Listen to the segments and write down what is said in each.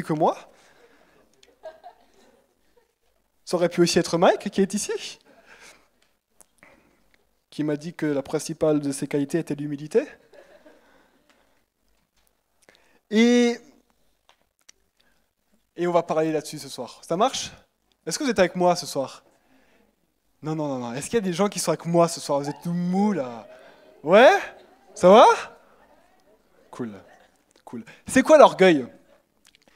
que moi. Ça aurait pu aussi être Mike qui est ici, qui m'a dit que la principale de ses qualités était l'humilité. Et, et on va parler là-dessus ce soir. Ça marche? Est-ce que vous êtes avec moi ce soir? Non, non, non, non. Est-ce qu'il y a des gens qui sont avec moi ce soir? Vous êtes tout mou là. Ouais? Ça va? Cool, cool. C'est quoi l'orgueil?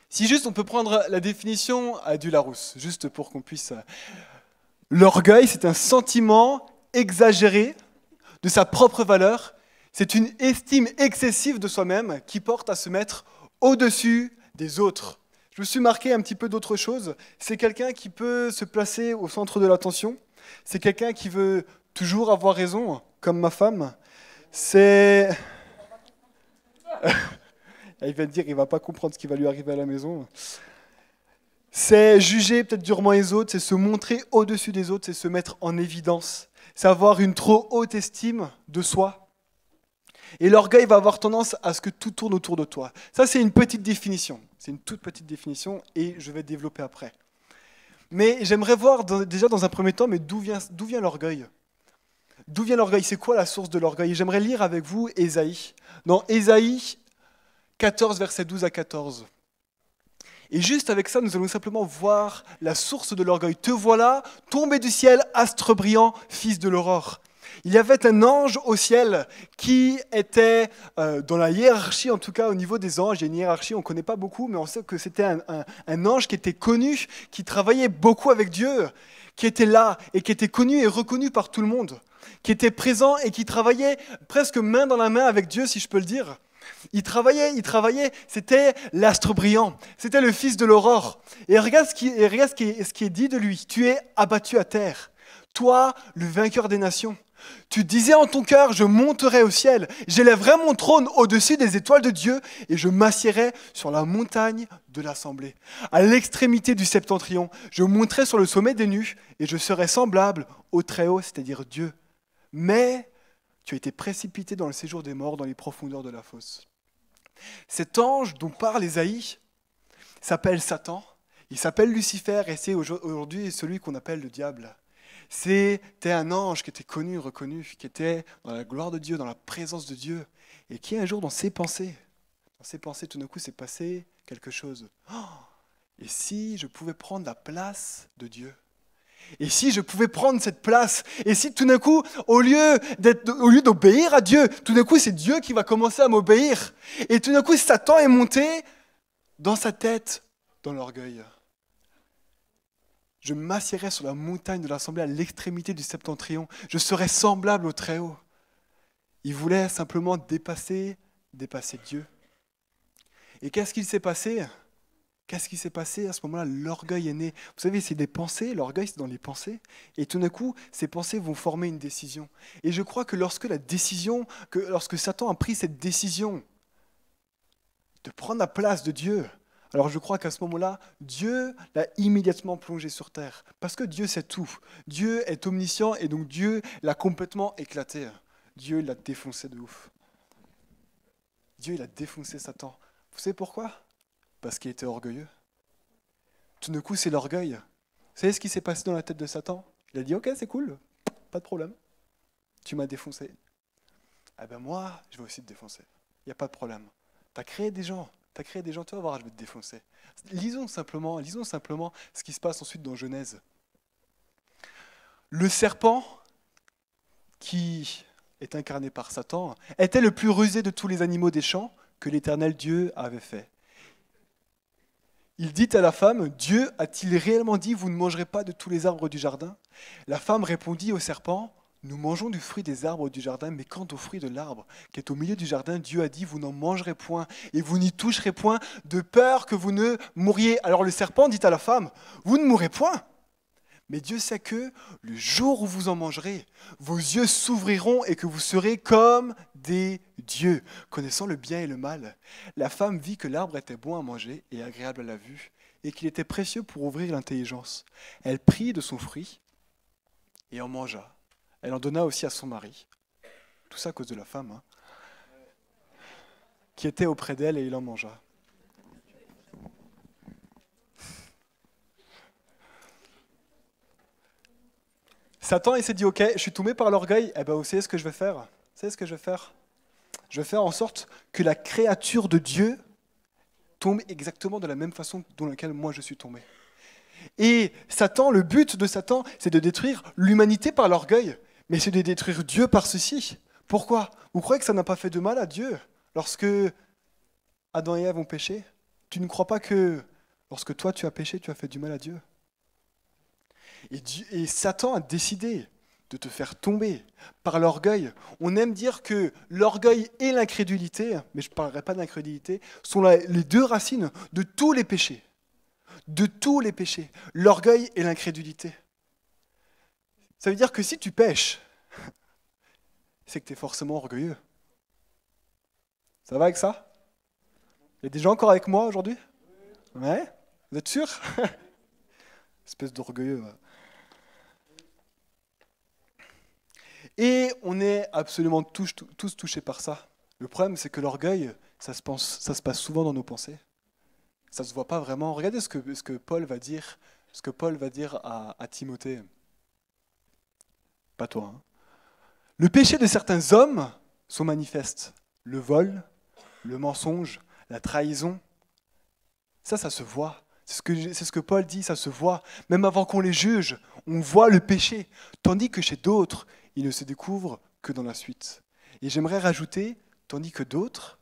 Si juste on peut prendre la définition à du Larousse, juste pour qu'on puisse... L'orgueil, c'est un sentiment exagéré de sa propre valeur. C'est une estime excessive de soi-même qui porte à se mettre au-dessus des autres. Je me suis marqué un petit peu d'autre chose. C'est quelqu'un qui peut se placer au centre de l'attention. C'est quelqu'un qui veut toujours avoir raison, comme ma femme. C'est... Il va dire, il va pas comprendre ce qui va lui arriver à la maison. C'est juger peut-être durement les autres, c'est se montrer au-dessus des autres, c'est se mettre en évidence. C'est avoir une trop haute estime de soi. Et l'orgueil va avoir tendance à ce que tout tourne autour de toi. Ça, c'est une petite définition. C'est une toute petite définition et je vais développer après. Mais j'aimerais voir déjà dans un premier temps, mais d'où vient l'orgueil? D'où vient l'orgueil? C'est quoi la source de l'orgueil? J'aimerais lire avec vous Ésaïe. Dans Ésaïe 14, versets 12 à 14. Et juste avec ça, nous allons simplement voir la source de l'orgueil. Te voilà, tombé du ciel, astre brillant, fils de l'aurore. Il y avait un ange au ciel qui était dans la hiérarchie, en tout cas au niveau des anges. Il y a une hiérarchie, on ne connaît pas beaucoup, mais on sait que c'était un ange qui était connu, qui travaillait beaucoup avec Dieu, qui était là et qui était connu et reconnu par tout le monde, qui était présent et qui travaillait presque main dans la main avec Dieu, si je peux le dire. Il travaillait, c'était l'astre brillant, c'était le fils de l'aurore. Et regarde ce qui est dit de lui. Tu es abattu à terre, toi, le vainqueur des nations. Tu disais en ton cœur, je monterai au ciel, j'élèverai mon trône au-dessus des étoiles de Dieu et je m'assiérai sur la montagne de l'assemblée. À l'extrémité du septentrion, je monterai sur le sommet des nues et je serai semblable au Très-Haut, c'est-à-dire Dieu. Mais tu as été précipité dans le séjour des morts, dans les profondeurs de la fosse. Cet ange dont parle Ésaïe s'appelle Satan, il s'appelle Lucifer et c'est aujourd'hui celui qu'on appelle le diable. C'était un ange qui était connu, reconnu, qui était dans la gloire de Dieu, dans la présence de Dieu, et qui un jour dans ses pensées, tout d'un coup s'est passé quelque chose. Oh, et si je pouvais prendre la place de Dieu? Et si je pouvais prendre cette place? Et si tout d'un coup, au lieu d'obéir à Dieu, tout d'un coup c'est Dieu qui va commencer à m'obéir. Et tout d'un coup Satan est monté dans sa tête, dans l'orgueil. Je m'assiérais sur la montagne de l'assemblée à l'extrémité du septentrion. Je serais semblable au Très-Haut. Il voulait simplement dépasser Dieu. Et qu'est-ce qu'il s'est passé? Qu'est-ce qui s'est passé à ce moment-là? L'orgueil est né. Vous savez, c'est des pensées, l'orgueil c'est dans les pensées. Et tout d'un coup, ces pensées vont former une décision. Et je crois que lorsque Satan a pris cette décision de prendre la place de Dieu, alors je crois qu'à ce moment-là, Dieu l'a immédiatement plongé sur terre. Parce que Dieu sait tout. Dieu est omniscient et donc Dieu l'a complètement éclaté. Dieu l'a défoncé de ouf. Dieu il a défoncé Satan. Vous savez pourquoi? Parce qu'il était orgueilleux. Tout d'un coup, c'est l'orgueil. Vous savez ce qui s'est passé dans la tête de Satan? Il a dit, ok, c'est cool, pas de problème. Tu m'as défoncé. Eh ben moi, je vais aussi te défoncer. Il n'y a pas de problème. Tu as créé des gens, tu vas voir, je vais te défoncer. Lisons simplement ce qui se passe ensuite dans Genèse. Le serpent, qui est incarné par Satan, était le plus rusé de tous les animaux des champs que l'Éternel Dieu avait fait. Il dit à la femme, Dieu a-t-il réellement dit, vous ne mangerez pas de tous les arbres du jardin? La femme répondit au serpent, nous mangeons du fruit des arbres du jardin, mais quant au fruit de l'arbre qui est au milieu du jardin, Dieu a dit, vous n'en mangerez point et vous n'y toucherez point, de peur que vous ne mouriez. Alors le serpent dit à la femme, vous ne mourrez point. Mais Dieu sait que le jour où vous en mangerez, vos yeux s'ouvriront et que vous serez comme des dieux, connaissant le bien et le mal. La femme vit que l'arbre était bon à manger et agréable à la vue, et qu'il était précieux pour ouvrir l'intelligence. Elle prit de son fruit et en mangea. Elle en donna aussi à son mari. Tout ça à cause de la femme, qui était auprès d'elle et il en mangea. Satan, il s'est dit, ok, je suis tombé par l'orgueil, eh ben vous savez ce que je vais faire? Vous savez ce que je vais faire? Je vais faire en sorte que la créature de Dieu tombe exactement de la même façon dans laquelle moi je suis tombé. Et Satan, le but de Satan, c'est de détruire l'humanité par l'orgueil, mais c'est de détruire Dieu par ceci. Pourquoi? Vous croyez que ça n'a pas fait de mal à Dieu lorsque Adam et Ève ont péché? Tu ne crois pas que lorsque toi tu as péché, tu as fait du mal à Dieu? Et Satan a décidé de te faire tomber par l'orgueil. On aime dire que l'orgueil et l'incrédulité, mais je ne parlerai pas d'incrédulité, sont les deux racines de tous les péchés. De tous les péchés. L'orgueil et l'incrédulité. Ça veut dire que si tu pêches, c'est que tu es forcément orgueilleux. Ça va avec ça? Il y a des gens encore avec moi aujourd'hui? Ouais? Vous êtes sûr? Espèce d'orgueilleux. Ouais. Et on est absolument tous touchés par ça. Le problème, c'est que l'orgueil, ça se passe souvent dans nos pensées. Ça ne se voit pas vraiment. Regardez ce que Paul va dire, à Timothée. Pas toi. Hein. Le péché de certains hommes sont manifestes. Le vol, le mensonge, la trahison. Ça se voit. C'est ce que Paul dit, ça se voit. Même avant qu'on les juge, on voit le péché. Tandis que chez d'autres, il ne se découvre que dans la suite. Et j'aimerais rajouter, tandis que d'autres,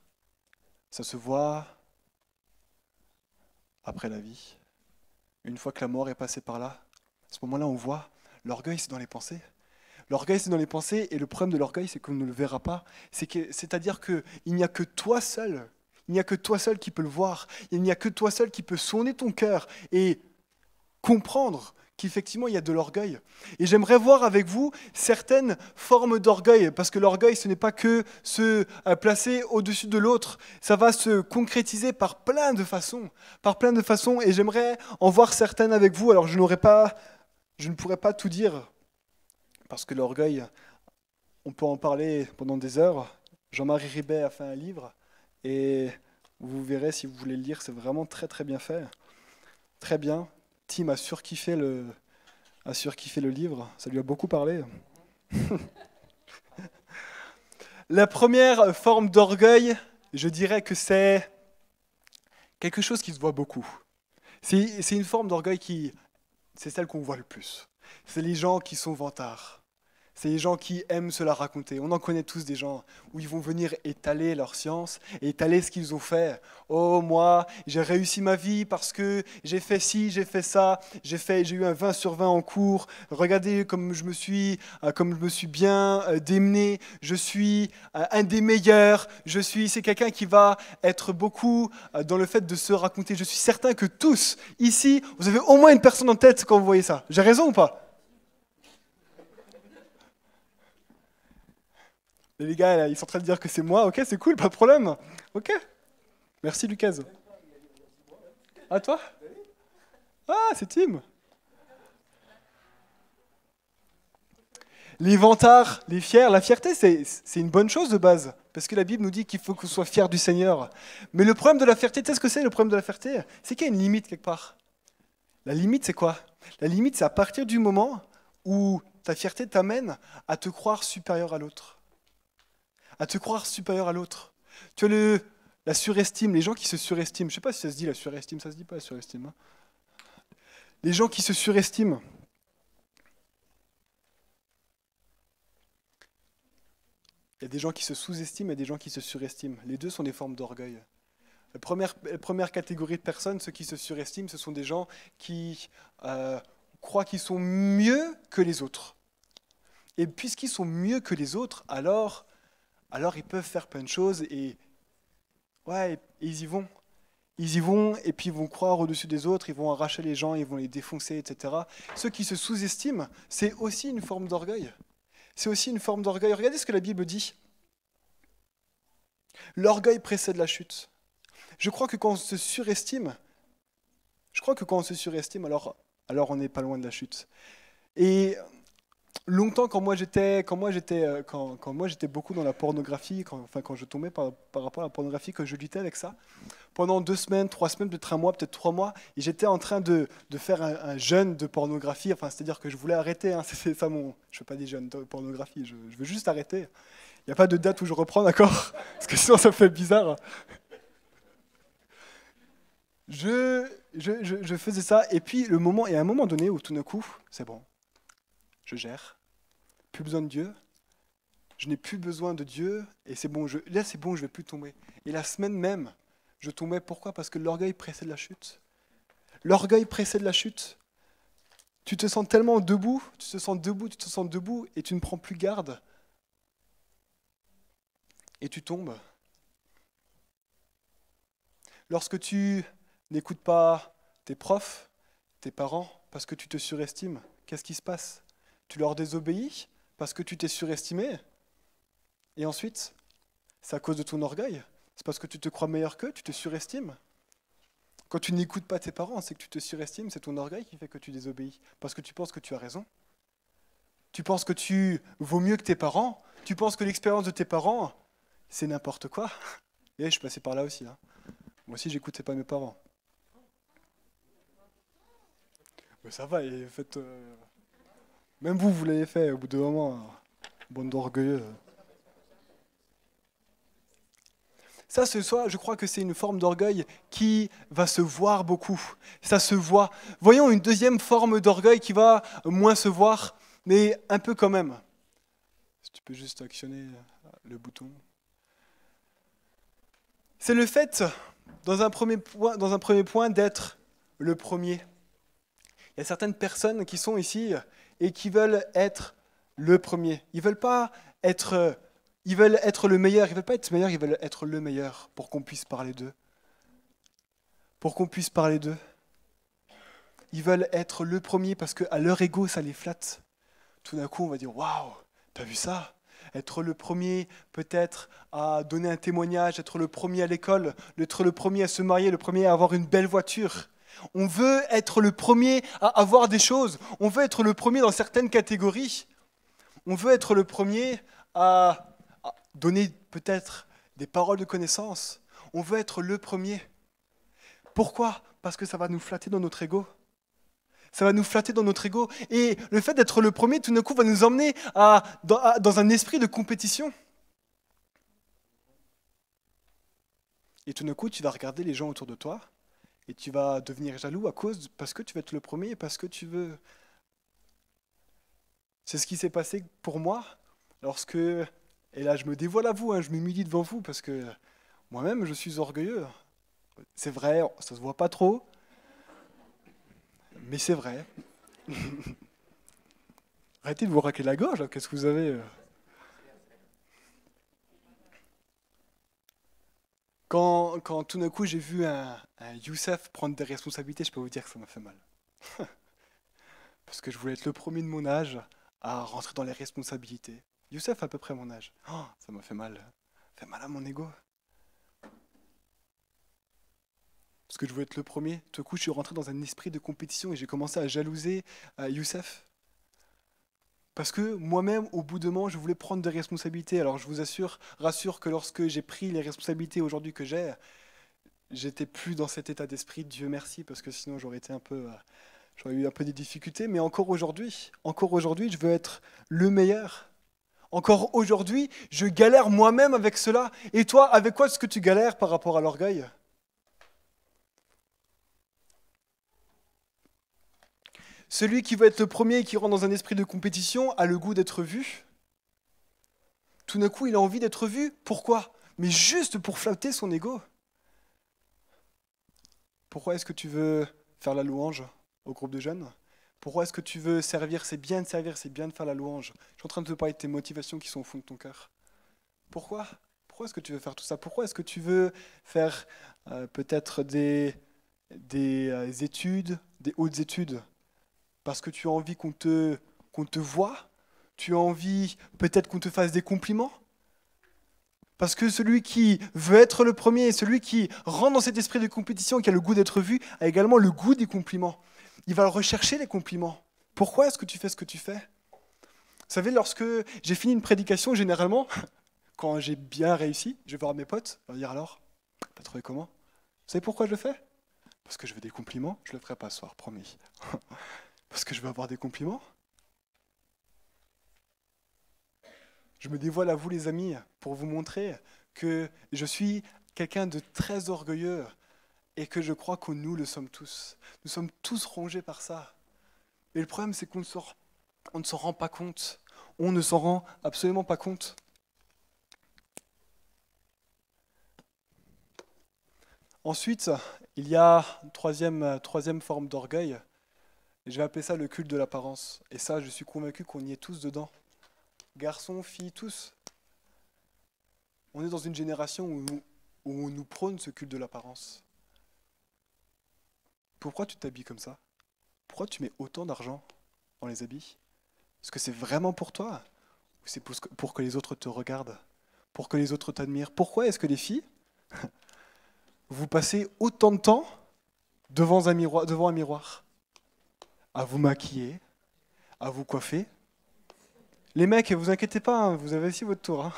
ça se voit après la vie. Une fois que la mort est passée par là, à ce moment-là, on voit, l'orgueil, c'est dans les pensées. L'orgueil, c'est dans les pensées, et le problème de l'orgueil, c'est qu'on ne le verra pas. C'est-à-dire qu'il n'y a que toi seul, il n'y a que toi seul qui peux le voir, il n'y a que toi seul qui peux sonder ton cœur et comprendre qu'effectivement, il y a de l'orgueil. Et j'aimerais voir avec vous certaines formes d'orgueil, parce que l'orgueil, ce n'est pas que se placer au-dessus de l'autre, ça va se concrétiser par plein de façons, et j'aimerais en voir certaines avec vous. Alors, je ne pourrais pas tout dire, parce que l'orgueil, on peut en parler pendant des heures. Jean-Marie Ribet a fait un livre, et vous verrez, si vous voulez le lire, c'est vraiment très très bien fait. Très bien. Tim a surkiffé le livre, ça lui a beaucoup parlé. La première forme d'orgueil, je dirais que c'est quelque chose qui se voit beaucoup. C'est une forme d'orgueil c'est celle qu'on voit le plus. C'est les gens qui sont vantards. C'est les gens qui aiment se la raconter. On en connaît tous des gens où ils vont venir étaler leur science, et étaler ce qu'ils ont fait. Oh, moi, j'ai réussi ma vie parce que j'ai fait ci, j'ai fait ça, j'ai eu un 20 sur 20 en cours. Regardez comme je me suis bien démené. Je suis un des meilleurs. C'est quelqu'un qui va être beaucoup dans le fait de se raconter. Je suis certain que tous, ici, vous avez au moins une personne en tête quand vous voyez ça. J'ai raison ou pas ? Et les gars, là, ils sont en train de dire que c'est moi. Ok, c'est cool, pas de problème. Ok. Merci, Lucas. À toi? Ah, c'est Tim. Les vantards, les fiers, la fierté, c'est une bonne chose de base. Parce que la Bible nous dit qu'il faut qu'on soit fier du Seigneur. Mais le problème de la fierté, tu sais ce que c'est le problème de la fierté? C'est qu'il y a une limite quelque part. La limite, c'est quoi? La limite, c'est à partir du moment où ta fierté t'amène à te croire supérieur à l'autre. À te croire supérieur à l'autre. Tu as la surestime, les gens qui se surestiment. Je ne sais pas si ça se dit la surestime, ça se dit pas la surestime. Hein. Les gens qui se surestiment. Il y a des gens qui se sous-estiment et des gens qui se surestiment. Les deux sont des formes d'orgueil. La première catégorie de personnes, ceux qui se surestiment, ce sont des gens qui croient qu'ils sont mieux que les autres. Et puisqu'ils sont mieux que les autres, alors ils peuvent faire plein de choses et ils y vont. Ils y vont et puis ils vont croire au-dessus des autres, ils vont arracher les gens, ils vont les défoncer, etc. Ceux qui se sous-estiment, c'est aussi une forme d'orgueil. C'est aussi une forme d'orgueil. Regardez ce que la Bible dit. L'orgueil précède la chute. Je crois que quand on se surestime, alors on n'est pas loin de la chute. Et Longtemps, quand moi j'étais beaucoup dans la pornographie, quand je tombais par rapport à la pornographie, que je luttais avec ça, pendant 2 semaines, 3 semaines, peut-être un mois, peut-être 3 mois, et j'étais en train de faire un jeûne de pornographie, enfin, c'est-à-dire que je voulais arrêter, hein, c'est ça je fais pas des jeûnes de pornographie, je veux juste arrêter. Il n'y a pas de date où je reprends, d'accord? Parce que sinon ça fait bizarre. Je faisais ça, et puis et à un moment donné où tout d'un coup, c'est bon, je gère, plus besoin de Dieu, je n'ai plus besoin de Dieu, et c'est bon, là c'est bon, je vais plus tomber. Et la semaine même, je tombais, pourquoi? Parce que l'orgueil précède la chute. L'orgueil précède la chute. Tu te sens tellement debout, tu te sens debout, tu te sens debout, et tu ne prends plus garde, et tu tombes. Lorsque tu n'écoutes pas tes profs, tes parents, parce que tu te surestimes, qu'est-ce qui se passe? Tu leur désobéis parce que tu t'es surestimé, et ensuite, c'est à cause de ton orgueil. C'est parce que tu te crois meilleur qu'eux, tu te surestimes. Quand tu n'écoutes pas tes parents, c'est que tu te surestimes, c'est ton orgueil qui fait que tu désobéis. Parce que tu penses que tu as raison. Tu penses que tu vaux mieux que tes parents. Tu penses que l'expérience de tes parents, c'est n'importe quoi. Et je suis passé par là aussi. Hein. Moi aussi, j'écoutais pas mes parents. Mais ça va, et faites, même vous l'avez fait au bout d'un moment. Bande d'orgueilleux. Ça, je crois que c'est une forme d'orgueil qui va se voir beaucoup. Ça se voit. Voyons une deuxième forme d'orgueil qui va moins se voir, mais un peu quand même. Si tu peux juste actionner le bouton. C'est le fait, dans un premier point, d'être le premier. Il y a certaines personnes qui sont ici et qui veulent être le premier. Ils veulent être le meilleur. Ils veulent pas être meilleur, ils veulent être le meilleur pour qu'on puisse parler d'eux. Pour qu'on puisse parler d'eux. Ils veulent être le premier parce qu'à leur ego, ça les flatte. Tout d'un coup, on va dire, waouh, t'as vu ça? Être le premier, peut-être, à donner un témoignage, être le premier à l'école, être le premier à se marier, le premier à avoir une belle voiture. On veut être le premier à avoir des choses. On veut être le premier dans certaines catégories. On veut être le premier à donner peut-être des paroles de connaissance. On veut être le premier. Pourquoi? Parce que ça va nous flatter dans notre ego. Ça va nous flatter dans notre ego. Et le fait d'être le premier, tout d'un coup, va nous emmener dans un esprit de compétition. Et tout d'un coup, tu vas regarder les gens autour de toi et tu vas devenir jaloux parce que tu veux être le premier et parce que tu veux... C'est ce qui s'est passé pour moi lorsque... Et là, je me dévoile à vous, hein, je m'humilie devant vous parce que moi-même, je suis orgueilleux. C'est vrai, ça se voit pas trop, mais c'est vrai. Arrêtez de vous racler la gorge, là. Qu'est-ce que vous avez quand tout d'un coup j'ai vu un Youssef prendre des responsabilités, je peux vous dire que ça m'a fait mal. Parce que je voulais être le premier de mon âge à rentrer dans les responsabilités. Youssef a à peu près mon âge. Oh, ça m'a fait mal. Ça fait mal à mon ego. Parce que je voulais être le premier. Tout d'un coup, je suis rentré dans un esprit de compétition et j'ai commencé à jalouser Youssef. Parce que moi-même, au bout de moment, je voulais prendre des responsabilités. Alors je vous rassure que lorsque j'ai pris les responsabilités aujourd'hui que j'ai, j'étais plus dans cet état d'esprit, Dieu merci, parce que sinon j'aurais eu un peu des difficultés. Mais encore aujourd'hui, je veux être le meilleur. Encore aujourd'hui, je galère moi-même avec cela. Et toi, avec quoi est-ce que tu galères par rapport à l'orgueil? Celui qui veut être le premier et qui rentre dans un esprit de compétition a le goût d'être vu. Tout d'un coup, il a envie d'être vu. Pourquoi? Mais juste pour flatter son ego. Pourquoi est-ce que tu veux faire la louange au groupe de jeunes? Pourquoi est-ce que tu veux servir? C'est bien de servir, c'est bien de faire la louange. Je suis en train de te parler de tes motivations qui sont au fond de ton cœur. Pourquoi? Pourquoi est-ce que tu veux faire tout ça? Pourquoi est-ce que tu veux faire peut-être des études, des hautes études? Parce que tu as envie qu'on te voie? Tu as envie peut-être qu'on te fasse des compliments? Parce que celui qui veut être le premier, celui qui rentre dans cet esprit de compétition, qui a le goût d'être vu, a également le goût des compliments. Il va rechercher les compliments. Pourquoi est-ce que tu fais ce que tu fais? savez, lorsque j'ai fini une prédication, généralement, quand j'ai bien réussi, je vais voir mes potes, leur dire alors, t'as trouvé comment? Vous savez pourquoi je le fais? Parce que je veux des compliments, je le ferai pas ce soir, promis. Parce que je veux avoir des compliments. Je me dévoile à vous les amis pour vous montrer que je suis quelqu'un de très orgueilleux et que je crois que nous le sommes tous. Nous sommes tous rongés par ça. Et le problème c'est qu'on ne s'en rend pas compte. On ne s'en rend absolument pas compte. Ensuite, il y a une troisième forme d'orgueil. Et je vais appeler ça le culte de l'apparence. Et ça, je suis convaincu qu'on y est tous dedans. Garçons, filles, tous. On est dans une génération où on nous prône ce culte de l'apparence. Pourquoi tu t'habilles comme ça? Pourquoi tu mets autant d'argent dans les habits? Est-ce que c'est vraiment pour toi? Ou c'est pour que les autres te regardent? Pour que les autres t'admirent? Pourquoi est-ce que les filles, vous passez autant de temps devant un miroir, à vous maquiller, à vous coiffer? Les mecs, vous inquiétez pas, hein, vous avez aussi votre tour. Hein.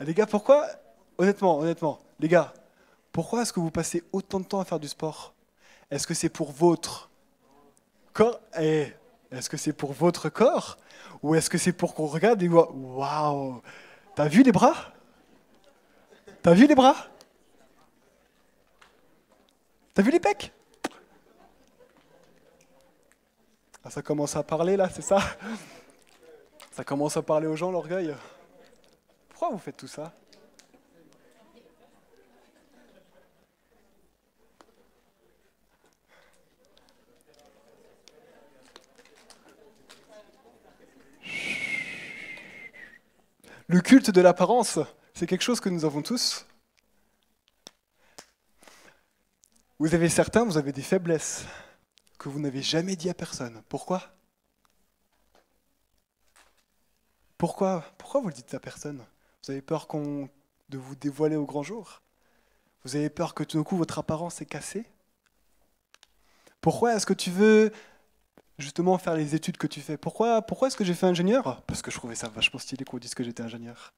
Les gars, pourquoi, honnêtement, les gars, pourquoi est-ce que vous passez autant de temps à faire du sport? Est-ce que c'est pour votre corps? Est-ce que c'est pour votre corps? Ou est-ce que c'est pour qu'on regarde et voit, waouh, t'as vu les bras? T'as vu les bras? T'as vu les pecs? Ah, ça commence à parler là, c'est ça? Ça commence à parler aux gens, l'orgueil. Pourquoi vous faites tout ça? Le culte de l'apparence, c'est quelque chose que nous avons tous. Vous avez des faiblesses que vous n'avez jamais dit à personne. Pourquoi? Pourquoi vous le dites à personne? Vous avez peur de vous dévoiler au grand jour? Vous avez peur que tout d'un coup votre apparence est cassée? Pourquoi est-ce que tu veux justement faire les études que tu fais? Pourquoi est-ce que j'ai fait ingénieur? Parce que je trouvais ça vachement stylé qu'on dise que j'étais ingénieur.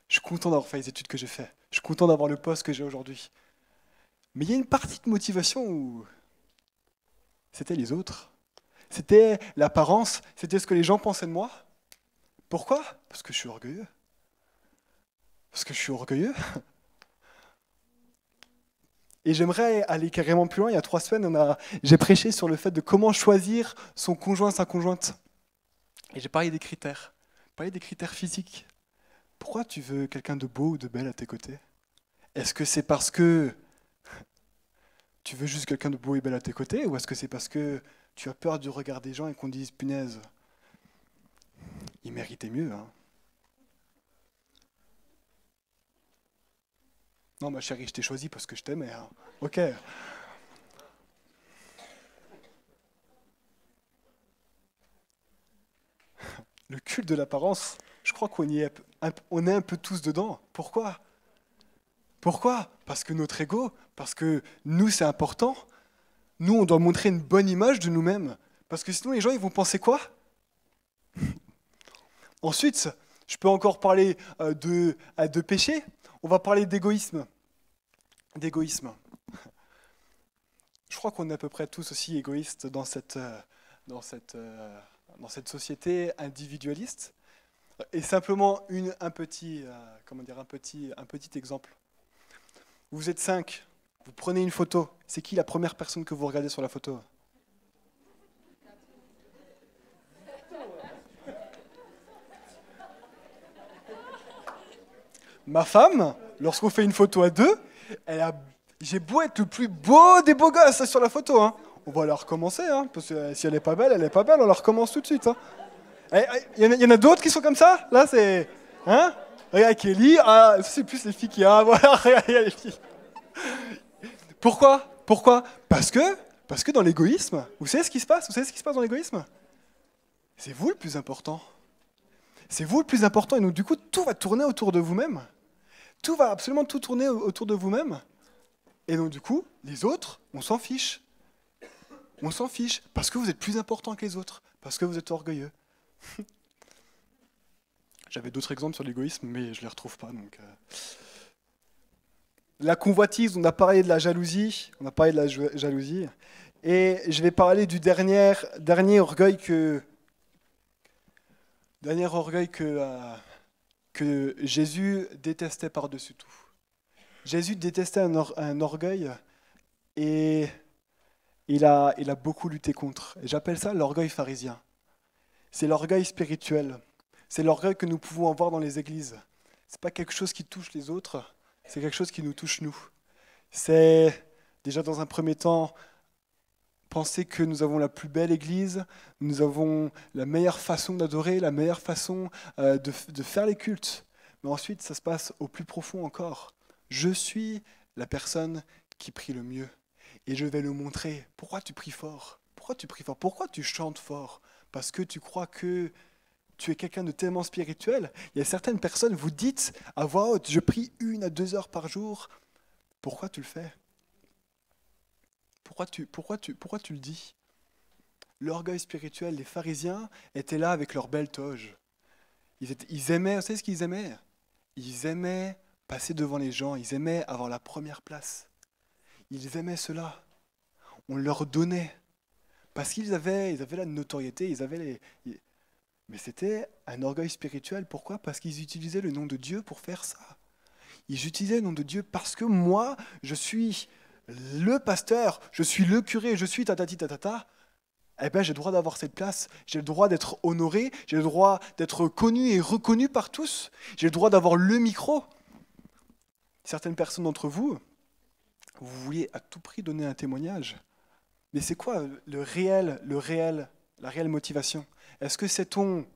Je suis content d'avoir fait les études que j'ai fait. Je suis content d'avoir le poste que j'ai aujourd'hui. Mais il y a une partie de motivation où c'était les autres. C'était l'apparence, c'était ce que les gens pensaient de moi. Pourquoi? Parce que je suis orgueilleux. Parce que je suis orgueilleux. Et j'aimerais aller carrément plus loin. Il y a 3 semaines, j'ai prêché sur le fait de comment choisir son conjoint, sa conjointe. Et j'ai parlé des critères. J'ai parlé des critères physiques. Pourquoi tu veux quelqu'un de beau ou de belle à tes côtés? Est-ce que c'est parce que tu veux juste quelqu'un de beau et belle à tes côtés? Ou est-ce que c'est parce que tu as peur du regard des gens et qu'on dise, punaise, il méritait mieux, hein? Non, ma chérie, je t'ai choisi parce que je t'aimais, hein. Ok. Le culte de l'apparence, je crois on est un peu tous dedans. Pourquoi? Pourquoi? Parce que notre ego, parce que nous, c'est important. Nous, on doit montrer une bonne image de nous-mêmes. Parce que sinon, les gens, ils vont penser quoi? Ensuite, je peux encore parler de péché. On va parler d'égoïsme. D'égoïsme. Je crois qu'on est à peu près tous aussi égoïstes dans cette société individualiste. Et simplement un petit exemple. Vous êtes 5, vous prenez une photo. C'est qui la première personne que vous regardez sur la photo? Ma femme, lorsqu'on fait une photo à 2, j'ai beau être le plus beau des beaux gosses sur la photo, hein. On va la recommencer, hein, parce que si elle est pas belle, on la recommence tout de suite. Hein. Il y en a d'autres qui sont comme ça? Là, c'est... Hein? Regarde Kelly, c'est plus les filles qui... Ah, voilà, regarde les filles. Pourquoi? Parce que dans l'égoïsme, vous savez ce qui se passe? Vous savez ce qui se passe dans l'égoïsme? C'est vous le plus important. C'est vous le plus important, et donc du coup, tout va tourner autour de vous-même. Tout va absolument tout tourner autour de vous-même. Et donc du coup, les autres, on s'en fiche. On s'en fiche, parce que vous êtes plus important que les autres, parce que vous êtes orgueilleux. J'avais d'autres exemples sur l'égoïsme, mais je ne les retrouve pas. La convoitise, on a parlé de la jalousie. Et je vais parler du dernier orgueil que Jésus détestait par-dessus tout. Jésus détestait un orgueil et il a beaucoup lutté contre. Et j'appelle ça l'orgueil pharisien. C'est l'orgueil spirituel. C'est l'orgueil que nous pouvons avoir dans les églises. Ce n'est pas quelque chose qui touche les autres, c'est quelque chose qui nous touche nous. C'est déjà dans un premier temps penser que nous avons la plus belle église, nous avons la meilleure façon d'adorer, la meilleure façon de faire les cultes. Mais ensuite, ça se passe au plus profond encore. Je suis la personne qui prie le mieux. Et je vais le montrer. Pourquoi tu pries fort? Pourquoi tu pries fort? Pourquoi tu chantes fort? Parce que tu crois que tu es quelqu'un de tellement spirituel. Il y a certaines personnes, vous dites à voix haute, je prie 1 à 2 heures par jour. Pourquoi tu le fais? Pourquoi tu le dis? L'orgueil spirituel, les pharisiens étaient là avec leur belle toge. Ils aimaient, vous savez ce qu'ils aimaient? Ils aimaient passer devant les gens, ils aimaient avoir la première place. Ils aimaient cela. On leur donnait. Parce qu'ils avaient la notoriété, mais c'était un orgueil spirituel. Pourquoi? Parce qu'ils utilisaient le nom de Dieu pour faire ça. Ils utilisaient le nom de Dieu parce que moi, je suis le pasteur, je suis le curé, je suis tatati tatata. Eh bien, j'ai le droit d'avoir cette place, j'ai le droit d'être honoré, j'ai le droit d'être connu et reconnu par tous, j'ai le droit d'avoir le micro. Certaines personnes d'entre vous, vous vouliez à tout prix donner un témoignage. Mais c'est quoi la réelle motivation? Est-ce que c'est ton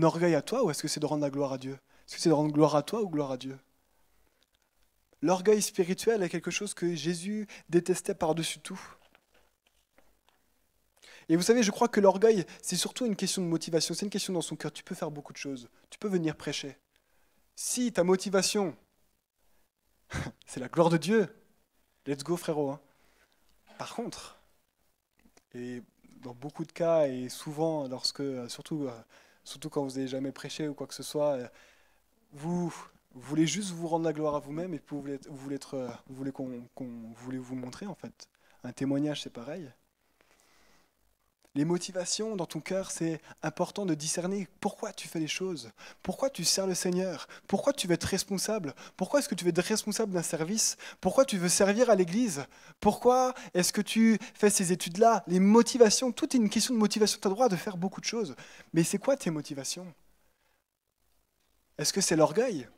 orgueil à toi ou est-ce que c'est de rendre la gloire à Dieu? Est-ce que c'est de rendre gloire à toi ou gloire à Dieu? L'orgueil spirituel est quelque chose que Jésus détestait par-dessus tout. Et vous savez, je crois que l'orgueil, c'est surtout une question de motivation, c'est une question dans son cœur. Tu peux faire beaucoup de choses, tu peux venir prêcher. Si ta motivation, c'est la gloire de Dieu, let's go frérot. Par contre, et dans beaucoup de cas, et souvent, surtout quand vous n'avez jamais prêché ou quoi que ce soit, vous voulez juste vous rendre la gloire à vous-même et puis vous voulez vous montrer en fait. Un témoignage, c'est pareil. Les motivations dans ton cœur, c'est important de discerner pourquoi tu fais les choses, pourquoi tu sers le Seigneur, pourquoi tu veux être responsable, pourquoi est-ce que tu veux être responsable d'un service, pourquoi tu veux servir à l'église, pourquoi est-ce que tu fais ces études-là. Les motivations, tout est une question de motivation, tu as le droit de faire beaucoup de choses, mais c'est quoi tes motivations? Est-ce que c'est l'orgueil?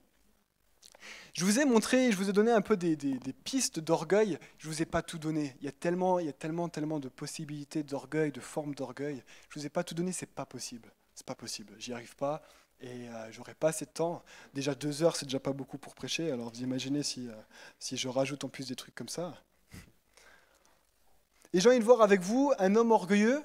Je vous ai donné un peu des pistes d'orgueil. Je ne vous ai pas tout donné. Il y a tellement de possibilités d'orgueil, de formes d'orgueil. Je ne vous ai pas tout donné, c'est pas possible. C'est pas possible. J'y arrive pas et j'aurai pas assez de temps. Déjà 2 heures, c'est déjà pas beaucoup pour prêcher. Alors vous imaginez si je rajoute en plus des trucs comme ça. Et j'ai envie de voir avec vous un homme orgueilleux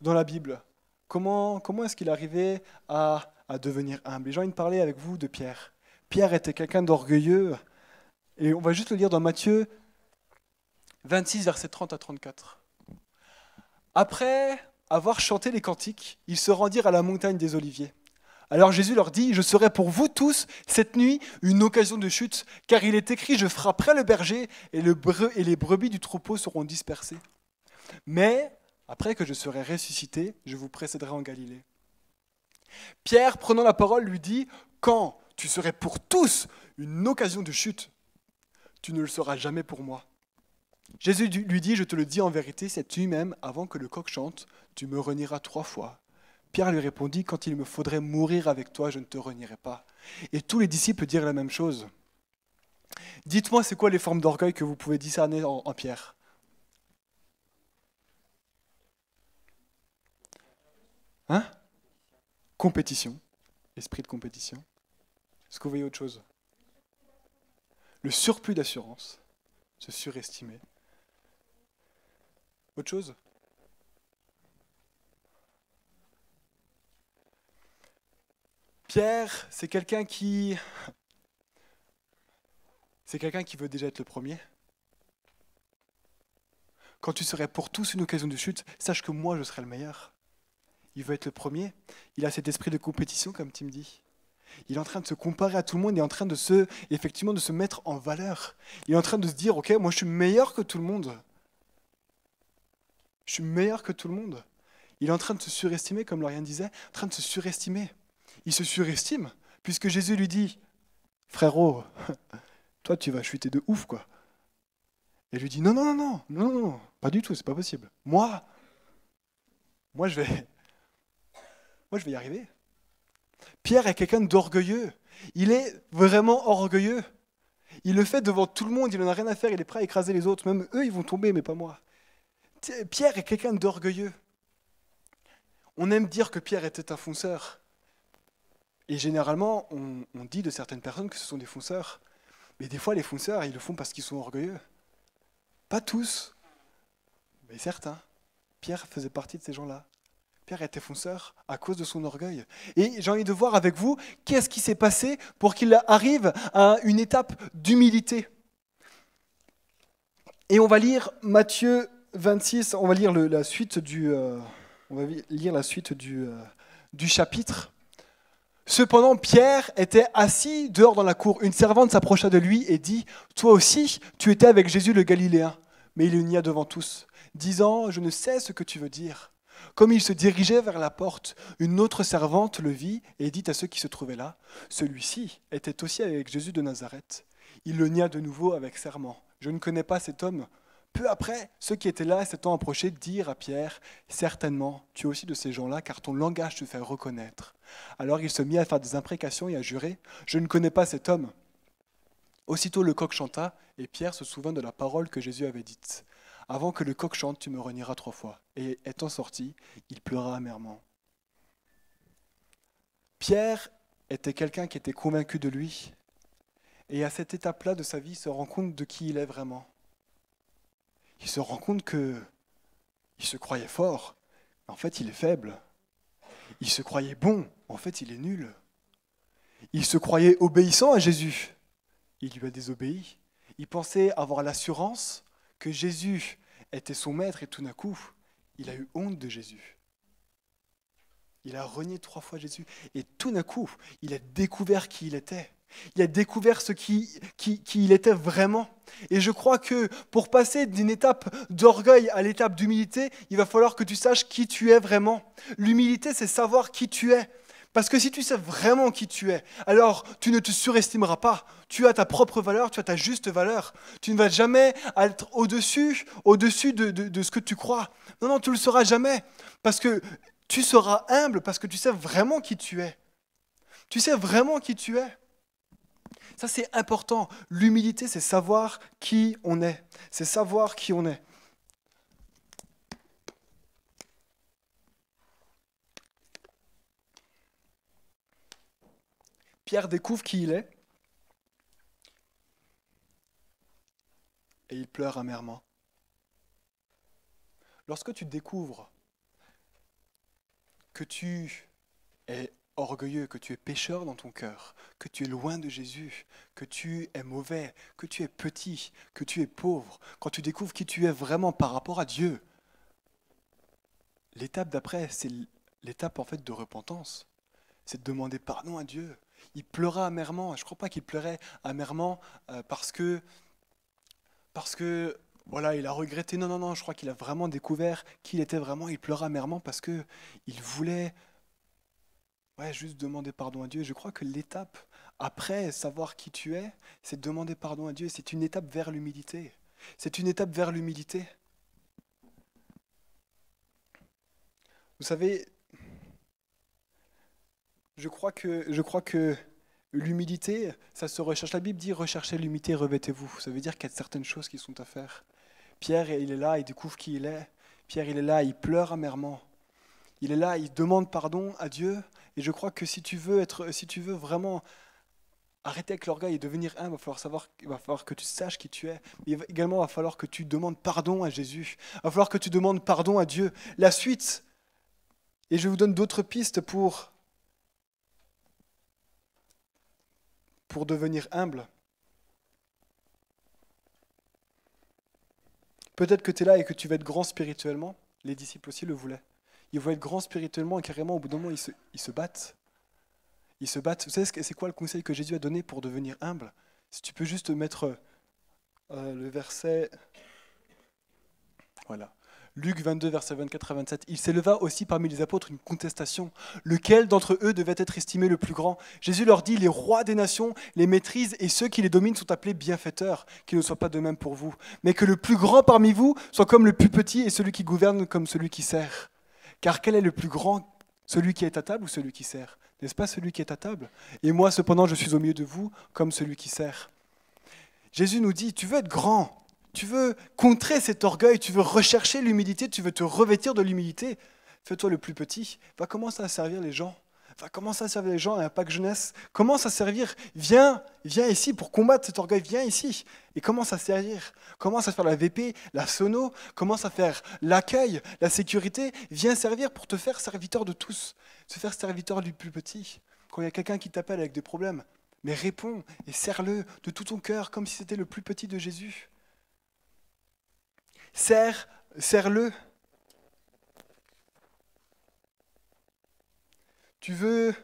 dans la Bible. Comment est-ce qu'il arrivait à devenir humble? Et j'ai envie de parler avec vous de Pierre. Pierre était quelqu'un d'orgueilleux, et on va juste le lire dans Matthieu 26, versets 30 à 34. Après avoir chanté les cantiques, ils se rendirent à la montagne des Oliviers. Alors Jésus leur dit, « Je serai pour vous tous, cette nuit, une occasion de chute, car il est écrit, je frapperai le berger, et les brebis du troupeau seront dispersées. Mais, après que je serai ressuscité, je vous précéderai en Galilée. » Pierre, prenant la parole, lui dit, « Quand tu serais pour tous une occasion de chute, tu ne le seras jamais pour moi. » Jésus lui dit, « Je te le dis en vérité, cette nuit même, avant que le coq chante, tu me renieras 3 fois. » Pierre lui répondit, « Quand il me faudrait mourir avec toi, je ne te renierai pas. » Et tous les disciples dirent la même chose. Dites-moi, c'est quoi les formes d'orgueil que vous pouvez discerner en Pierre? Hein? Compétition. Esprit de compétition. Est-ce que vous voyez autre chose? Le surplus d'assurance, se surestimer. Autre chose? Pierre, c'est quelqu'un qui veut déjà être le premier. Quand tu serais pour tous une occasion de chute, sache que moi je serai le meilleur. Il veut être le premier. Il a cet esprit de compétition, comme Tim dit. Il est en train de se comparer à tout le monde, il est en train effectivement, de se mettre en valeur. Il est en train de se dire, ok, moi je suis meilleur que tout le monde. Je suis meilleur que tout le monde. Il est en train de se surestimer, comme Lauriane disait, en train de se surestimer. Il se surestime, puisque Jésus lui dit, frérot, toi tu vas chuter de ouf, quoi. Et lui dit, non, non, non, non, non, non, pas du tout, c'est pas possible. Moi je vais y arriver. Pierre est quelqu'un d'orgueilleux. Il est vraiment orgueilleux. Il le fait devant tout le monde, il n'en a rien à faire, il est prêt à écraser les autres. Même eux, ils vont tomber, mais pas moi. Pierre est quelqu'un d'orgueilleux. On aime dire que Pierre était un fonceur. Et généralement, on dit de certaines personnes que ce sont des fonceurs. Mais des fois, les fonceurs, ils le font parce qu'ils sont orgueilleux. Pas tous, mais certains. Pierre faisait partie de ces gens-là. Pierre était fonceur à cause de son orgueil. Et j'ai envie de voir avec vous, qu'est-ce qui s'est passé pour qu'il arrive à une étape d'humilité. Et on va lire Matthieu 26, on va lire la suite du chapitre. Cependant, Pierre était assis dehors dans la cour. Une servante s'approcha de lui et dit, « Toi aussi, tu étais avec Jésus le Galiléen. » Mais il le nia devant tous, disant, « Je ne sais ce que tu veux dire. » Comme il se dirigeait vers la porte, une autre servante le vit et dit à ceux qui se trouvaient là, « Celui-ci était aussi avec Jésus de Nazareth. » Il le nia de nouveau avec serment. « Je ne connais pas cet homme. » Peu après, ceux qui étaient là, s'étant approchés, dirent à Pierre, « Certainement, tu es aussi de ces gens-là, car ton langage te fait reconnaître. » Alors il se mit à faire des imprécations et à jurer, « Je ne connais pas cet homme. » Aussitôt le coq chanta, et Pierre se souvint de la parole que Jésus avait dite. « Avant que le coq chante, tu me renieras 3 fois. » Et étant sorti, il pleura amèrement. Pierre était quelqu'un qui était convaincu de lui, et à cette étape-là de sa vie, il se rend compte de qui il est vraiment. Il se rend compte qu'il se croyait fort, mais en fait il est faible. Il se croyait bon, en fait il est nul. Il se croyait obéissant à Jésus, il lui a désobéi. Il pensait avoir l'assurance que Jésus était son maître et tout d'un coup, il a eu honte de Jésus. Il a renié 3 fois Jésus et tout d'un coup, il a découvert qui il était. Il a découvert qui il était vraiment. Et je crois que pour passer d'une étape d'orgueil à l'étape d'humilité, il va falloir que tu saches qui tu es vraiment. L'humilité, c'est savoir qui tu es. Parce que si tu sais vraiment qui tu es, alors tu ne te surestimeras pas. Tu as ta propre valeur, tu as ta juste valeur. Tu ne vas jamais être au-dessus de ce que tu crois. Non, non, tu ne le seras jamais. Parce que tu seras humble, parce que tu sais vraiment qui tu es. Tu sais vraiment qui tu es. Ça, c'est important. L'humilité, c'est savoir qui on est. C'est savoir qui on est. Pierre découvre qui il est et il pleure amèrement. Lorsque tu découvres que tu es orgueilleux, que tu es pécheur dans ton cœur, que tu es loin de Jésus, que tu es mauvais, que tu es petit, que tu es pauvre, quand tu découvres qui tu es vraiment par rapport à Dieu, l'étape d'après, c'est l'étape en fait de repentance. C'est de demander pardon à Dieu. Il pleura amèrement. Je ne crois pas qu'il pleurait amèrement parce que voilà, il a regretté. Non, non, non, je crois qu'il a vraiment découvert qui il était vraiment. Il pleura amèrement parce que il voulait juste demander pardon à Dieu. Je crois que l'étape après savoir qui tu es, c'est de demander pardon à Dieu. C'est une étape vers l'humilité. C'est une étape vers l'humilité. Vous savez, je crois que l'humilité, ça se recherche. La Bible dit recherchez l'humilité, revêtez-vous. Ça veut dire qu'il y a certaines choses qui sont à faire. Pierre, il est là, il découvre qui il est. Pierre, il est là, il pleure amèrement. Il est là, il demande pardon à Dieu. Et je crois que si tu veux vraiment arrêter avec l'orgueil et devenir humble, il va falloir que tu saches qui tu es. Mais également, il va falloir que tu demandes pardon à Jésus. Il va falloir que tu demandes pardon à Dieu. La suite, et je vous donne d'autres pistes pour devenir humble. Peut-être que tu es là et que tu vas être grand spirituellement. Les disciples aussi le voulaient. Ils vont être grands spirituellement et carrément, au bout d'un moment, ils se battent. Ils se battent. Vous savez, c'est quoi le conseil que Jésus a donné pour devenir humble? Si tu peux juste mettre le verset... Voilà. Luc 22, versets 24 à 27. Il s'éleva aussi parmi les apôtres une contestation. Lequel d'entre eux devait être estimé le plus grand? Jésus leur dit, les rois des nations les maîtrisent et ceux qui les dominent sont appelés bienfaiteurs. Qu'il ne soit pas de même pour vous. Mais que le plus grand parmi vous soit comme le plus petit et celui qui gouverne comme celui qui sert. Car quel est le plus grand? Celui qui est à table ou celui qui sert? N'est-ce pas celui qui est à table? Et moi, cependant, je suis au milieu de vous comme celui qui sert. Jésus nous dit, tu veux être grand? Tu veux contrer cet orgueil, tu veux rechercher l'humilité, tu veux te revêtir de l'humilité. Fais-toi le plus petit, va commencer à servir les gens. Va commencer à servir les gens à Impact Jeunesse. Commence à servir, viens ici pour combattre cet orgueil, viens ici. Et commence à servir, commence à faire la VP, la sono, commence à faire l'accueil, la sécurité. Viens servir pour te faire serviteur de tous, te faire serviteur du plus petit. Quand il y a quelqu'un qui t'appelle avec des problèmes, mais réponds et serre-le de tout ton cœur comme si c'était le plus petit de Jésus. Serre-le. Tu veux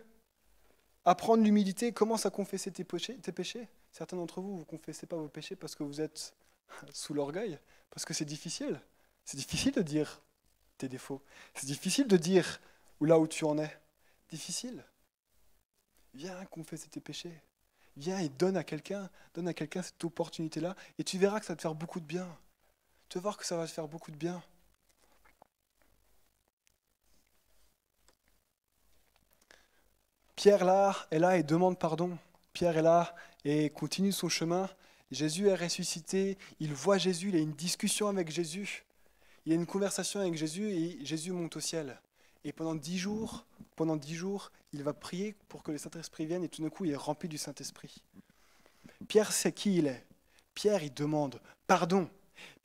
apprendre l'humilité, commence à confesser tes péchés. Certains d'entre vous, vous ne confessez pas vos péchés parce que vous êtes sous l'orgueil, parce que c'est difficile. C'est difficile de dire tes défauts. C'est difficile de dire là où tu en es. Difficile. Viens confesser tes péchés. Viens et donne à quelqu'un cette opportunité-là et tu verras que ça va te faire beaucoup de bien. Tu vas voir que ça va te faire beaucoup de bien. Pierre est là et demande pardon. Pierre est là et continue son chemin. Jésus est ressuscité, il voit Jésus, il a une discussion avec Jésus. Il a une conversation avec Jésus et Jésus monte au ciel. Et pendant 10 jours, il va prier pour que le Saint-Esprit vienne et tout d'un coup, il est rempli du Saint-Esprit. Pierre sait qui il est. Pierre, il demande pardon.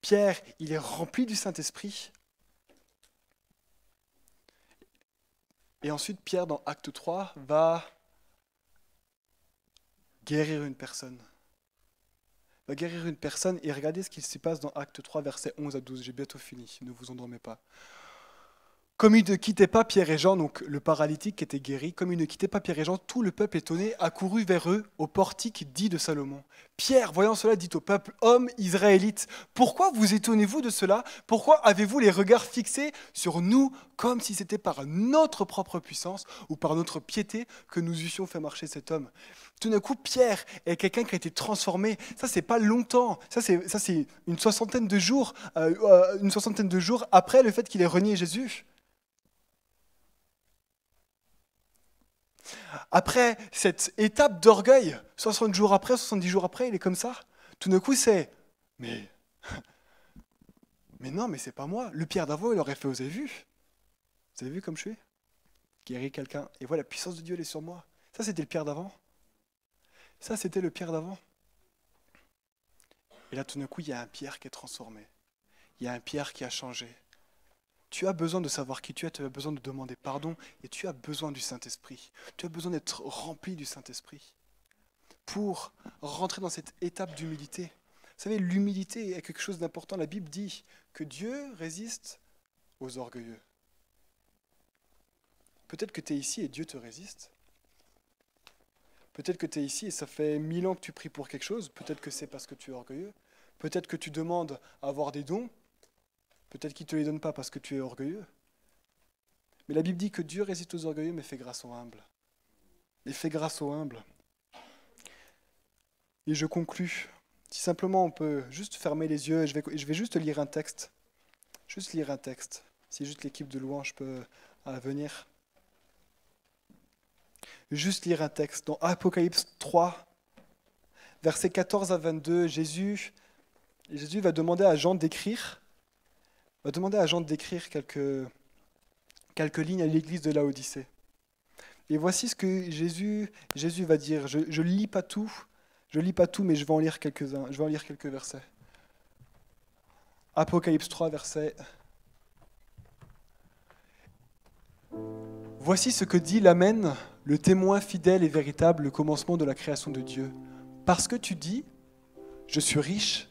Pierre, il est rempli du Saint-Esprit. Et ensuite, Pierre, dans Acte 3, va guérir une personne. Et regardez ce qui se passe dans Acte 3, versets 11 à 12. J'ai bientôt fini, ne vous endormez pas. Comme ils ne quittaient pas Pierre et Jean, donc le paralytique qui était guéri, comme ils ne quittaient pas Pierre et Jean, tout le peuple étonné accourut vers eux au portique dit de Salomon. Pierre, voyant cela, dit au peuple, hommes israélites, pourquoi vous étonnez-vous de cela? Pourquoi avez-vous les regards fixés sur nous comme si c'était par notre propre puissance ou par notre piété que nous eussions fait marcher cet homme? Tout d'un coup, Pierre est quelqu'un qui a été transformé. Ça, c'est pas longtemps. Ça, c'est une soixantaine de jours après le fait qu'il ait renié Jésus. Après cette étape d'orgueil, 60 jours après, 70 jours après, il est comme ça. Tout d'un coup, mais non, mais c'est pas moi. Le Pierre d'avant, il aurait fait, vous avez vu? Vous avez vu comme je suis? Guérir quelqu'un. Et voilà, la puissance de Dieu, elle est sur moi. Ça, c'était le Pierre d'avant. Et là, tout d'un coup, il y a un Pierre qui est transformé. Il y a un Pierre qui a changé. Tu as besoin de savoir qui tu es, tu as besoin de demander pardon et tu as besoin du Saint-Esprit. Tu as besoin d'être rempli du Saint-Esprit pour rentrer dans cette étape d'humilité. Vous savez, l'humilité est quelque chose d'important. La Bible dit que Dieu résiste aux orgueilleux. Peut-être que tu es ici et Dieu te résiste. Peut-être que tu es ici et ça fait 1000 ans que tu pries pour quelque chose. Peut-être que c'est parce que tu es orgueilleux. Peut-être que tu demandes à avoir des dons. Peut-être qu'il ne te les donne pas parce que tu es orgueilleux. Mais la Bible dit que Dieu résiste aux orgueilleux, mais fait grâce aux humbles. Et fait grâce aux humbles. Et je conclus. Si simplement on peut juste fermer les yeux, je vais juste lire un texte. Juste lire un texte. Si juste l'équipe de louange peut venir. Juste lire un texte. Dans Apocalypse 3, versets 14 à 22, Jésus va demander à Jean d'écrire. Quelques lignes à l'église de Laodicée. Et voici ce que Jésus va dire. Je ne lis pas tout, mais je vais en lire quelques-uns. Je vais en lire quelques versets. Apocalypse 3, verset. Voici ce que dit l'Amen, le témoin fidèle et véritable, le commencement de la création de Dieu. Parce que tu dis, je suis riche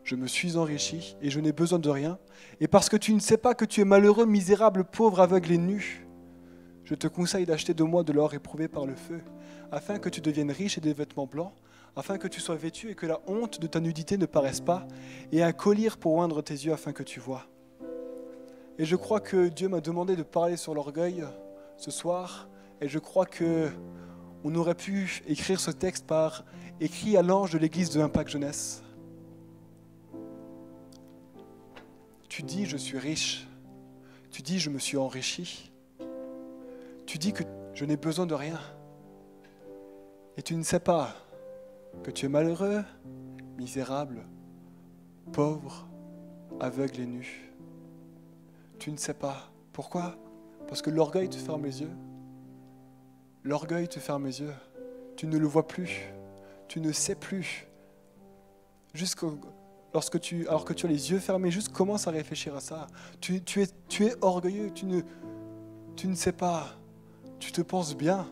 je me suis enrichi et je n'ai besoin de rien. Et parce que tu ne sais pas que tu es malheureux, misérable, pauvre, aveugle et nu, je te conseille d'acheter de moi de l'or éprouvé par le feu, afin que tu deviennes riche et des vêtements blancs, afin que tu sois vêtu et que la honte de ta nudité ne paraisse pas, et un collier pour oindre tes yeux afin que tu vois. Et je crois que Dieu m'a demandé de parler sur l'orgueil ce soir, et je crois que on aurait pu écrire ce texte par écrit à l'ange de l'église de Impact Jeunesse. Tu dis je suis riche, tu dis je me suis enrichi, tu dis que je n'ai besoin de rien, et tu ne sais pas que tu es malheureux, misérable, pauvre, aveugle et nu. Tu ne sais pas. Pourquoi ? Parce que l'orgueil te ferme les yeux. L'orgueil te ferme les yeux. Tu ne le vois plus. Tu ne sais plus. Alors que tu as les yeux fermés, juste commence à réfléchir à ça. Tu es orgueilleux. Tu ne sais pas. Tu te penses bien.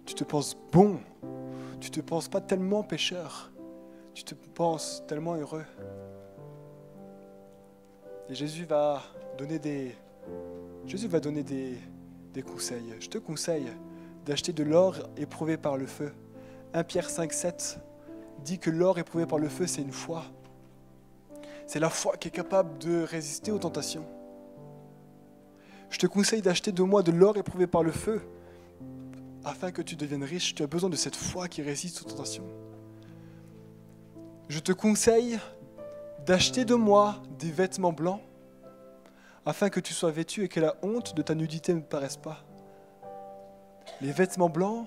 Tu te penses bon. Tu te penses pas tellement pécheur. Tu te penses tellement heureux. Et Jésus va donner des conseils. Je te conseille d'acheter de l'or éprouvé par le feu. 1 Pierre 5,7 dit que l'or éprouvé par le feu, c'est une foi. C'est la foi qui est capable de résister aux tentations. Je te conseille d'acheter de moi de l'or éprouvé par le feu, afin que tu deviennes riche. Tu as besoin de cette foi qui résiste aux tentations. Je te conseille d'acheter de moi des vêtements blancs, afin que tu sois vêtu et que la honte de ta nudité ne paraisse pas. Les vêtements blancs,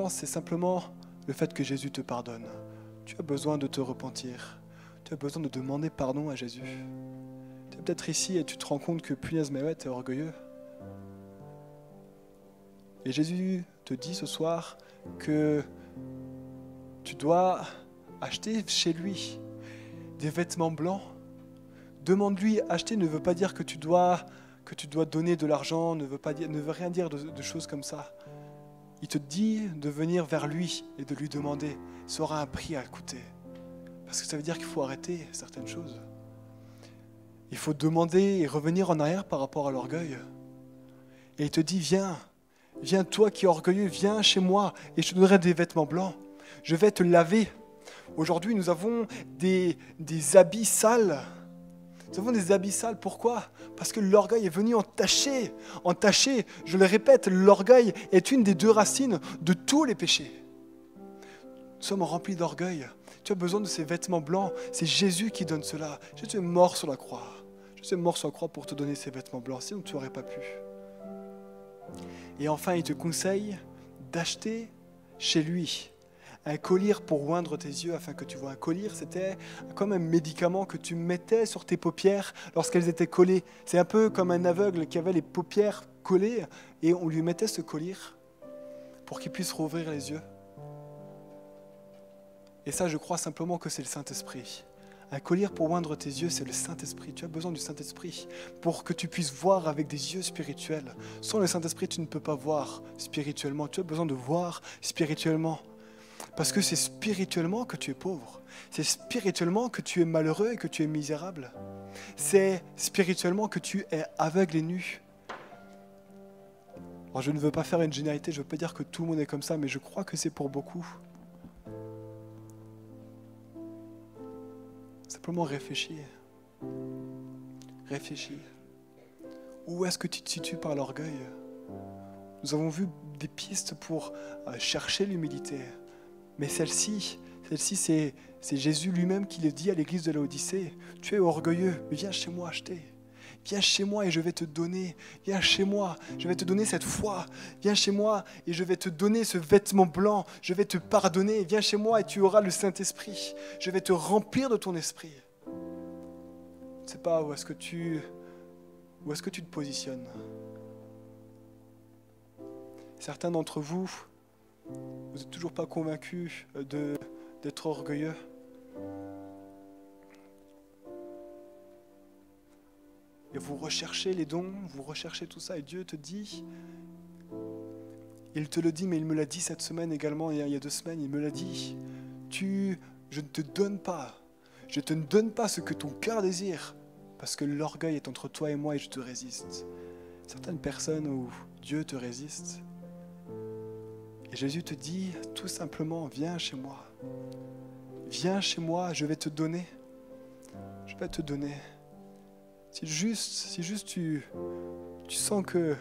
c'est simplement le fait que Jésus te pardonne. Tu as besoin de te repentir. Tu as besoin de demander pardon à Jésus. Tu es peut-être ici et tu te rends compte que punaise, mais ouais, tu es orgueilleux. Et Jésus te dit ce soir que tu dois acheter chez lui des vêtements blancs. Demande-lui, acheter ne veut pas dire que tu dois donner de l'argent, ne veut rien dire de choses comme ça. Il te dit de venir vers lui et de lui demander. Ça aura un prix à coûter. Parce que ça veut dire qu'il faut arrêter certaines choses. Il faut demander et revenir en arrière par rapport à l'orgueil. Et il te dit, viens toi qui es orgueilleux, viens chez moi et je te donnerai des vêtements blancs. Je vais te laver. Aujourd'hui, nous avons des habits sales. Nous avons des habits sales. Pourquoi ? Parce que l'orgueil est venu entacher. Je le répète, l'orgueil est une des deux racines de tous les péchés. Nous sommes remplis d'orgueil. Tu as besoin de ces vêtements blancs. C'est Jésus qui donne cela. Jésus est mort sur la croix. Jésus est mort sur la croix pour te donner ces vêtements blancs. Sinon, tu n'aurais pas pu. Et enfin, il te conseille d'acheter chez lui un collier pour oindre tes yeux afin que tu vois. Un collier, c'était comme un médicament que tu mettais sur tes paupières lorsqu'elles étaient collées. C'est un peu comme un aveugle qui avait les paupières collées et on lui mettait ce collier pour qu'il puisse rouvrir les yeux. Et ça, je crois simplement que c'est le Saint-Esprit. Un collier pour oindre tes yeux, c'est le Saint-Esprit. Tu as besoin du Saint-Esprit pour que tu puisses voir avec des yeux spirituels. Sans le Saint-Esprit, tu ne peux pas voir spirituellement. Tu as besoin de voir spirituellement. Parce que c'est spirituellement que tu es pauvre. C'est spirituellement que tu es malheureux et que tu es misérable. C'est spirituellement que tu es aveugle et nu. Alors je ne veux pas faire une généralité, je ne veux pas dire que tout le monde est comme ça, mais je crois que c'est pour beaucoup. Simplement réfléchis. Réfléchis. Où est-ce que tu te situes par l'orgueil ? Nous avons vu des pistes pour chercher l'humilité. Mais celle-ci c'est Jésus lui-même qui le dit à l'église de Laodicée. Tu es orgueilleux, mais viens chez moi acheter. Viens chez moi et je vais te donner. Viens chez moi, je vais te donner cette foi. Viens chez moi et je vais te donner ce vêtement blanc. Je vais te pardonner. Viens chez moi et tu auras le Saint-Esprit. Je vais te remplir de ton esprit. Je ne sais pas où est-ce que tu te positionnes. Certains d'entre vous, vous n'êtes toujours pas convaincus d'être orgueilleux. Et vous recherchez les dons, vous recherchez tout ça, et Dieu te dit, il te le dit, mais il me l'a dit cette semaine également, il y a 2 semaines, il me l'a dit, tu Je ne te donne pas. Je te ne donne pas ce que ton cœur désire, parce que l'orgueil est entre toi et moi et je te résiste. Certaines personnes où Dieu te résiste, et Jésus te dit tout simplement, viens chez moi. Viens chez moi, je vais te donner. Je vais te donner. Si juste tu sens que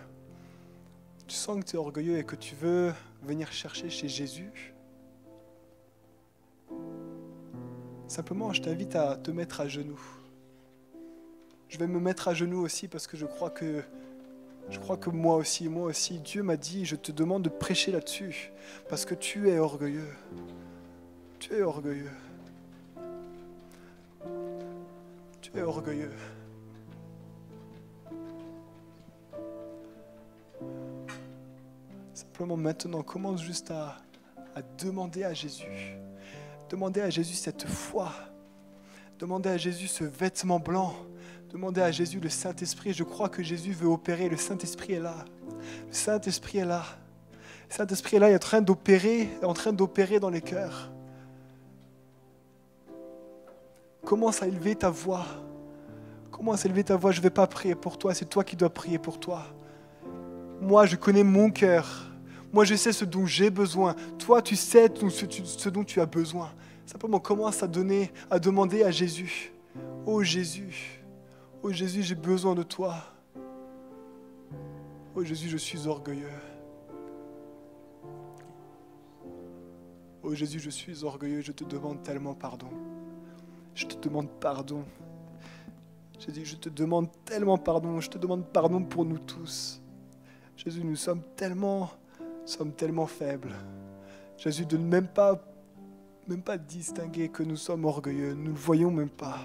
tu es orgueilleux et que tu veux venir chercher chez Jésus, simplement, je t'invite à te mettre à genoux. Je vais me mettre à genoux aussi parce que je crois que moi aussi, Dieu m'a dit, je te demande de prêcher là-dessus parce que tu es orgueilleux. Tu es orgueilleux. Tu es orgueilleux. Simplement maintenant, commence juste à demander à Jésus. Demander à Jésus cette foi. Demander à Jésus ce vêtement blanc. Demander à Jésus le Saint-Esprit. Je crois que Jésus veut opérer. Le Saint-Esprit est là. Le Saint-Esprit est là. Le Saint-Esprit est là, il est en train d'opérer dans les cœurs. Commence à élever ta voix. Commence à élever ta voix. Je ne vais pas prier pour toi, c'est toi qui dois prier pour toi. Moi, je connais mon cœur. Moi, je sais ce dont j'ai besoin. Toi, tu sais ce dont tu as besoin. Simplement, commence à demander à Jésus. Oh Jésus, j'ai besoin de toi. Oh Jésus, je suis orgueilleux. Oh Jésus, je suis orgueilleux, je te demande tellement pardon. Je te demande pardon. Jésus, je te demande tellement pardon. Je te demande pardon pour nous tous. Jésus, nous sommes tellement faibles. Jésus, de ne même pas distinguer que nous sommes orgueilleux. Nous ne le voyons même pas.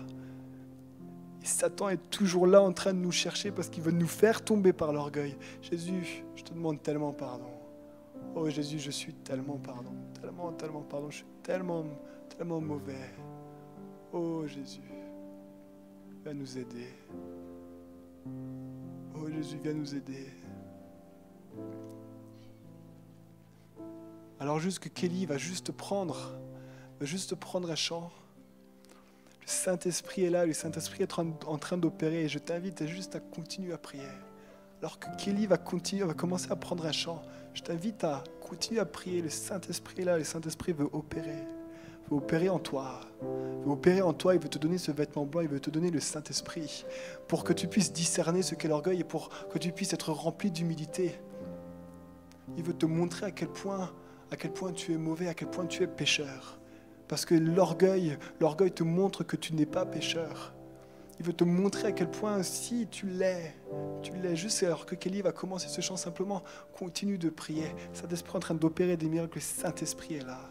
Et Satan est toujours là en train de nous chercher parce qu'il veut nous faire tomber par l'orgueil. Jésus, je te demande tellement pardon. Oh Jésus, je suis tellement pardon. Tellement pardon. Je suis tellement mauvais. Oh Jésus, viens nous aider. Oh Jésus, viens nous aider. Alors juste que Kelly va juste prendre un chant. Le Saint-Esprit est là, le Saint-Esprit est en train d'opérer et je t'invite juste à continuer à prier. Alors que Kelly va commencer à prendre un chant, je t'invite à continuer à prier. Le Saint-Esprit est là, le Saint-Esprit veut opérer en toi. Il veut te donner ce vêtement blanc, il veut te donner le Saint-Esprit pour que tu puisses discerner ce qu'est l'orgueil et pour que tu puisses être rempli d'humilité. Il veut te montrer à quel point tu es mauvais, à quel point tu es pécheur. Parce que l'orgueil te montre que tu n'es pas pécheur. Il veut te montrer à quel point, si tu l'es juste alors que Kelly va commencer ce chant, simplement continue de prier. Saint-Esprit est en train d'opérer des miracles, le Saint-Esprit est là.